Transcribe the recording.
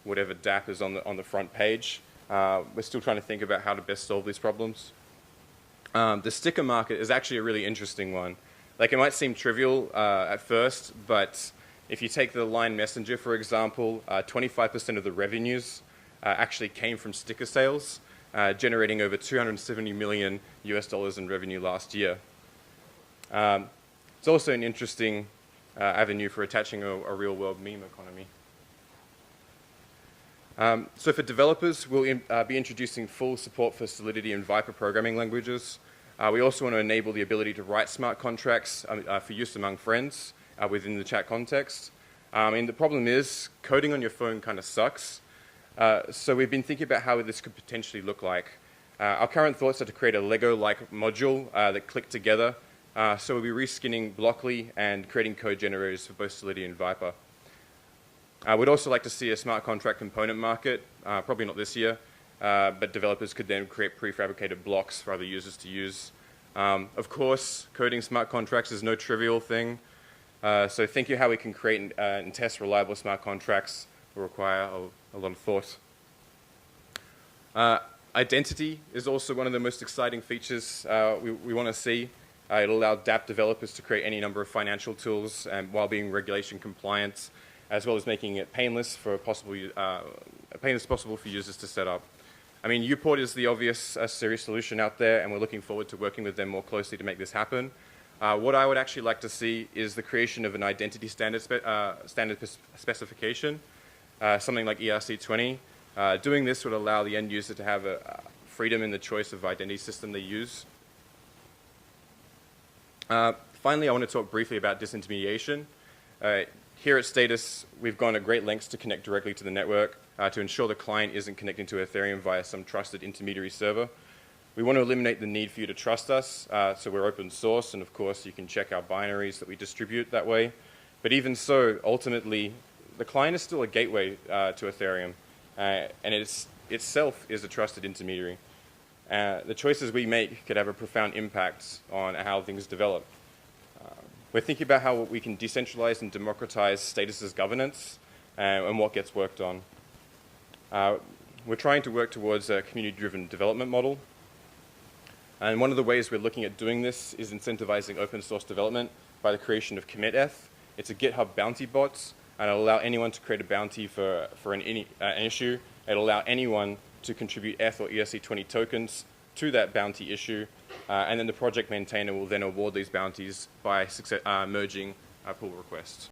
whatever DApp is on the front page. We're still trying to think about how to best solve these problems. The sticker market is actually a really interesting one. Like, it might seem trivial at first, but if you take the Line Messenger, for example, 25% of the revenues actually came from sticker sales, generating over $270 million US in revenue last year. It's also an interesting avenue for attaching a real-world meme economy. So for developers, we'll be introducing full support for Solidity and Viper programming languages. We also want to enable the ability to write smart contracts for use among friends within the chat context. And the problem is, coding on your phone kind of sucks. So we've been thinking about how this could potentially look like. Our current thoughts are to create a Lego-like module that click together. So we'll be reskinning Blockly and creating code generators for both Solidity and Viper. We'd also like to see a smart contract component market, probably not this year, but developers could then create prefabricated blocks for other users to use. Of course, coding smart contracts is no trivial thing. So thinking how we can create and test reliable smart contracts will require a lot of thought. Identity is also one of the most exciting features we want to see. It'll allow DApp developers to create any number of financial tools while being regulation compliant, as well as making it painless possible for users to set up. I mean, Uport is the obvious serious solution out there, and we're looking forward to working with them more closely to make this happen. What I would actually like to see is the creation of an identity standard specification, something like ERC20. Doing this would allow the end user to have a freedom in the choice of identity system they use. Finally, I want to talk briefly about disintermediation. Here at Status, we've gone to great lengths to connect directly to the network to ensure the client isn't connecting to Ethereum via some trusted intermediary server. We want to eliminate the need for you to trust us, so we're open source, and of course you can check our binaries that we distribute that way. But even so, ultimately, the client is still a gateway to Ethereum, and it itself is a trusted intermediary. The choices we make could have a profound impact on how things develop. We're thinking about how we can decentralize and democratize Status's governance and what gets worked on. We're trying to work towards a community-driven development model. And one of the ways we're looking at doing this is incentivizing open source development by the creation of CommitEth. It's a GitHub bounty bot, and it'll allow anyone to create a bounty for an issue. It'll allow anyone to contribute ETH or ERC20 tokens to that bounty issue, and then the project maintainer will then award these bounties by merging pull requests.